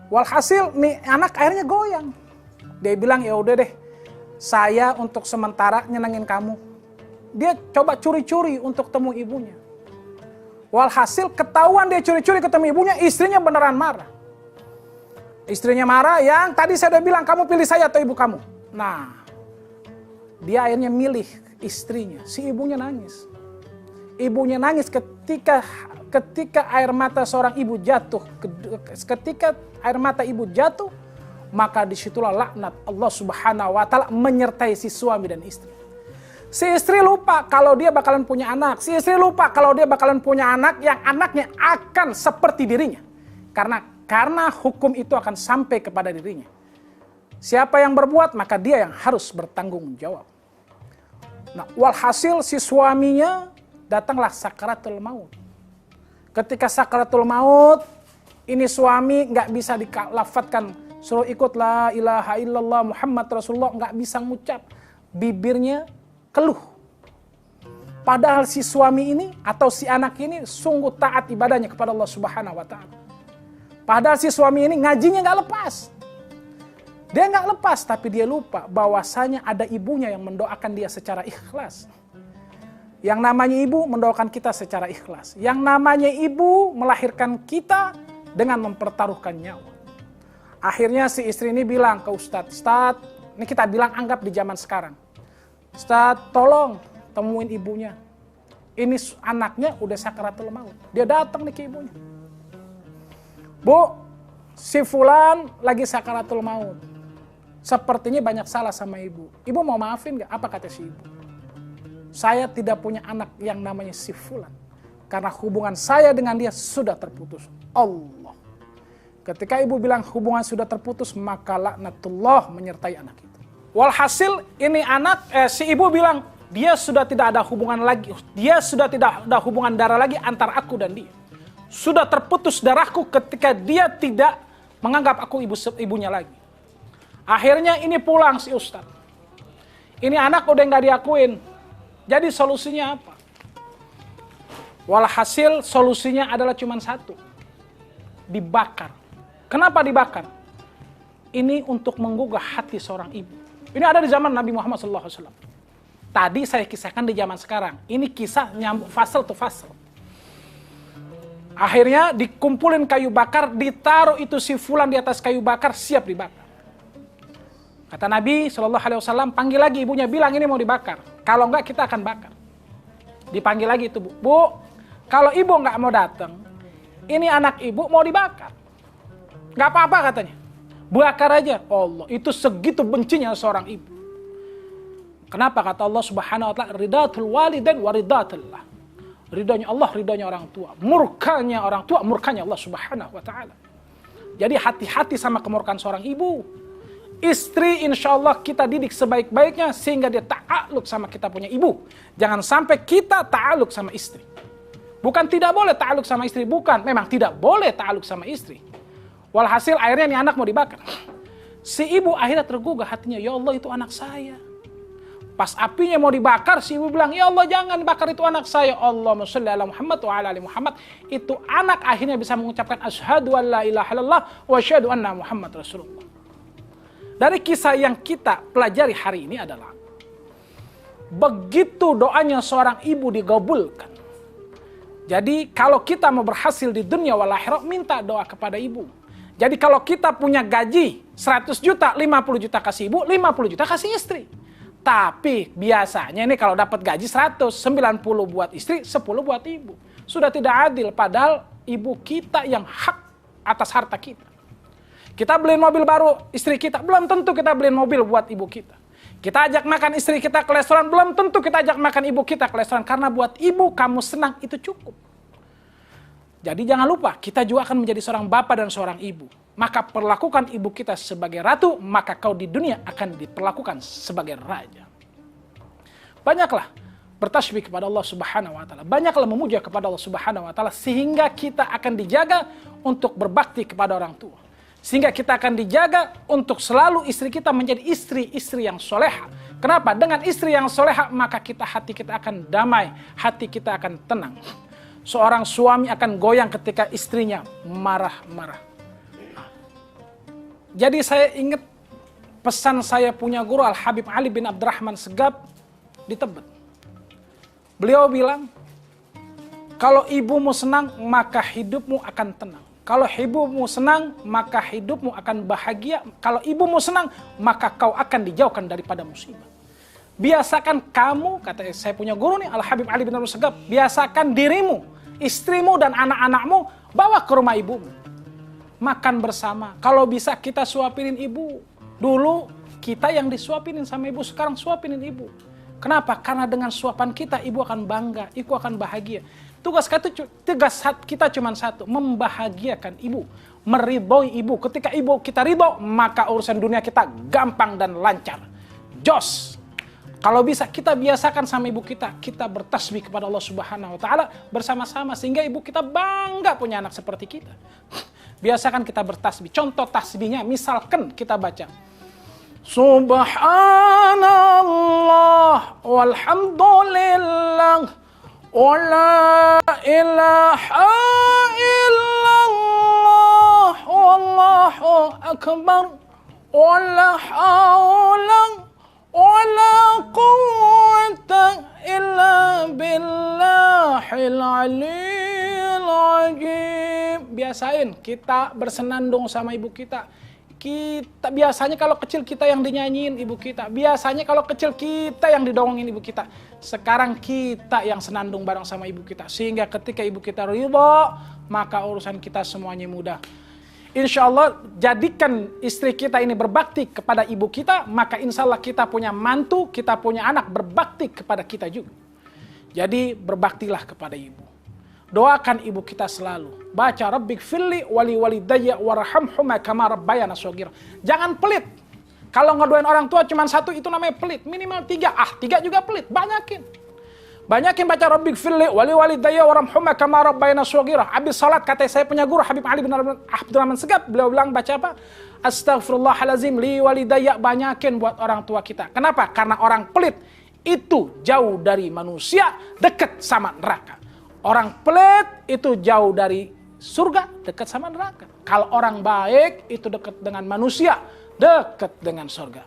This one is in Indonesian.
Walhasil nih anak akhirnya goyang. Dia bilang, ya udah deh, saya untuk sementara nyenengin kamu. Dia coba curi-curi untuk temu ibunya. Walhasil ketahuan dia curi-curi ketemu ibunya, istrinya beneran marah. Istrinya marah, yang tadi saya udah bilang kamu pilih saya atau ibu kamu. Nah, dia akhirnya milih istrinya. Si ibunya nangis. Ibunya nangis ketika air mata seorang ibu jatuh. Ketika air mata ibu jatuh, maka disitulah laknat Allah Subhanahu wa Ta'ala menyertai si suami dan istri. Si istri lupa kalau dia bakalan punya anak. Si istri lupa kalau dia bakalan punya anak yang anaknya akan seperti dirinya. Karena hukum itu akan sampai kepada dirinya. Siapa yang berbuat, maka dia yang harus bertanggung jawab. Nah, walhasil si suaminya datanglah sakaratul maut. Ketika sakaratul maut, ini suami nggak bisa dilafadzkan, suruh ikut la ilaha illallah Muhammad Rasulullah, nggak bisa ngucap. Bibirnya keluh. Padahal si suami ini atau si anak ini sungguh taat ibadahnya kepada Allah Subhanahu wa Ta'ala. Padahal si suami ini ngajinya nggak lepas. Dia nggak lepas, tapi dia lupa bahwasanya ada ibunya yang mendoakan dia secara ikhlas. Yang namanya ibu mendoakan kita secara ikhlas. Yang namanya ibu melahirkan kita dengan mempertaruhkan nyawa. Akhirnya si istri ini bilang ke Ustadz, ini kita bilang anggap di zaman sekarang. Ustadz, tolong temuin ibunya. Ini anaknya udah sakaratul maut. Dia datang nih ke ibunya. Bu, si fulan lagi sakaratul maut. Sepertinya banyak salah sama ibu. Ibu mau maafin gak? Apa kata si ibu? Saya tidak punya anak yang namanya si fulan. Karena hubungan saya dengan dia sudah terputus. Allah. Ketika ibu bilang hubungan sudah terputus, maka laknatullah menyertai anak itu. Walhasil ini anak, si ibu bilang, dia sudah tidak ada hubungan lagi. Dia sudah tidak ada hubungan darah lagi antara aku dan dia. Sudah terputus darahku ketika dia tidak menganggap aku ibunya lagi. Akhirnya ini pulang si Ustadz. Ini anak udah nggak diakuin. Jadi solusinya apa? Walhasil solusinya adalah cuma satu. Dibakar. Kenapa dibakar? Ini untuk menggugah hati seorang ibu. Ini ada di zaman Nabi Muhammad SAW. Tadi saya kisahkan di zaman sekarang. Ini kisah nyambung fasal to fasal. Akhirnya dikumpulin kayu bakar, ditaruh itu si fulan di atas kayu bakar, siap dibakar. Kata Nabi SAW, panggil lagi ibunya, bilang ini mau dibakar. Kalau enggak kita akan bakar. Dipanggil lagi itu, Bu, kalau ibu enggak mau datang, ini anak ibu mau dibakar. Enggak apa-apa katanya. Bakar aja. Allah, itu segitu bencinya seorang ibu. Kenapa? Kata Allah Subhanahu wa Ta'ala, ridatul walidain wa ridatullah. Ridhonya Allah, ridhonya orang tua. Murkanya orang tua, murkanya Allah Subhanahu wa Ta'ala. Jadi hati-hati sama kemurkaan seorang ibu. Istri insya Allah kita didik sebaik-baiknya sehingga dia ta'aluk sama kita punya ibu. Jangan sampai kita ta'aluk sama istri. Bukan tidak boleh ta'aluk sama istri, bukan. Memang tidak boleh ta'aluk sama istri. Walhasil akhirnya nih anak mau dibakar. Si ibu akhirnya tergugah hatinya, ya Allah itu anak saya. Pas apinya mau dibakar, si ibu bilang, ya Allah jangan bakar itu anak saya. Allahumma sholli ala Muhammad wa ala ali Muhammad. Itu anak akhirnya bisa mengucapkan asyhadu an la ilaha illallah wa asyhadu anna Muhammad Rasulullah. Dari kisah yang kita pelajari hari ini adalah, begitu doanya seorang ibu digabulkan. Jadi kalau kita mau berhasil di dunia wal akhirah, minta doa kepada ibu. Jadi kalau kita punya gaji 100 juta, 50 juta kasih ibu, 50 juta kasih istri. Tapi biasanya ini kalau dapat gaji 100, 90 buat istri, 10 buat ibu. Sudah tidak adil, padahal ibu kita yang hak atas harta kita. Kita beliin mobil baru istri kita, belum tentu kita beliin mobil buat ibu kita. Kita ajak makan istri kita ke restoran, belum tentu kita ajak makan ibu kita ke restoran. Karena buat ibu kamu senang, itu cukup. Jadi jangan lupa, kita juga akan menjadi seorang bapak dan seorang ibu. Maka perlakukan ibu kita sebagai ratu, maka kau di dunia akan diperlakukan sebagai raja. Banyaklah bertasbih kepada Allah Subhanahu wa Ta'ala. Banyaklah memuja kepada Allah Subhanahu wa Ta'ala sehingga kita akan dijaga untuk berbakti kepada orang tua. Sehingga kita akan dijaga untuk selalu istri kita menjadi istri-istri yang soleha. Kenapa? Dengan istri yang soleha maka hati kita akan damai, hati kita akan tenang. Seorang suami akan goyang ketika istrinya marah-marah. Jadi saya ingat pesan saya punya guru Al-Habib Ali bin Abdurrahman Segaf di Tebet. Beliau bilang, kalau ibumu senang, maka hidupmu akan tenang. Kalau ibumu senang, maka hidupmu akan bahagia. Kalau ibumu senang, maka kau akan dijauhkan daripada musibah. Biasakan kamu, kata saya punya guru nih, Al-Habib Ali bin Abdurrahman Segaf, biasakan dirimu, istrimu dan anak-anakmu bawa ke rumah ibumu. Makan bersama. Kalau bisa kita suapinin ibu. Dulu kita yang disuapinin sama ibu, sekarang suapinin ibu. Kenapa? Karena dengan suapan kita, ibu akan bangga, ibu akan bahagia. Tugas kita cuma satu, membahagiakan ibu, meridhoi ibu. Ketika ibu kita ridho, maka urusan dunia kita gampang dan lancar. Jos. Kalau bisa kita biasakan sama ibu kita bertasbih kepada Allah Subhanahu wa taala bersama-sama sehingga ibu kita bangga punya anak seperti kita. Biasakan kita bertasbih. Contoh tasbihnya, misalkan kita baca Subhanallah walhamdulillah wa la ilaha illallah wallahu akbar wa la hawla wa la quwwata illa billahil aliyyil azim. Biasain kita bersenandung sama ibu kita. Kita biasanya kalau kecil kita yang dinyanyiin ibu kita. Biasanya kalau kecil kita yang didongengin ibu kita. Sekarang kita yang senandung bareng sama ibu kita. Sehingga ketika ibu kita ridho, maka urusan kita semuanya mudah. Insya Allah jadikan istri kita ini berbakti kepada ibu kita. Maka insya Allah kita punya mantu, kita punya anak berbakti kepada kita juga. Jadi berbaktilah kepada ibu. Doakan ibu kita selalu. Baca Rabbighfirli wali walidayya warhamhuma kama rabbayana shaghira. Jangan pelit. Kalau ngedoain orang tua cuma satu itu namanya pelit. Minimal 3. 3 juga pelit. Banyakin baca Rabbighfirli wali walidayya warhamhuma kama rabbayana shaghira. Habis salat kata saya punya guru Habib Ali bin Abdurrahman Segaf, beliau bilang baca apa? Astaghfirullahalazim li walidayya. Banyakin buat orang tua kita. Kenapa? Karena orang pelit itu jauh dari manusia, dekat sama neraka. Orang pelit itu jauh dari surga, dekat sama neraka. Kalau orang baik itu dekat dengan manusia, dekat dengan surga.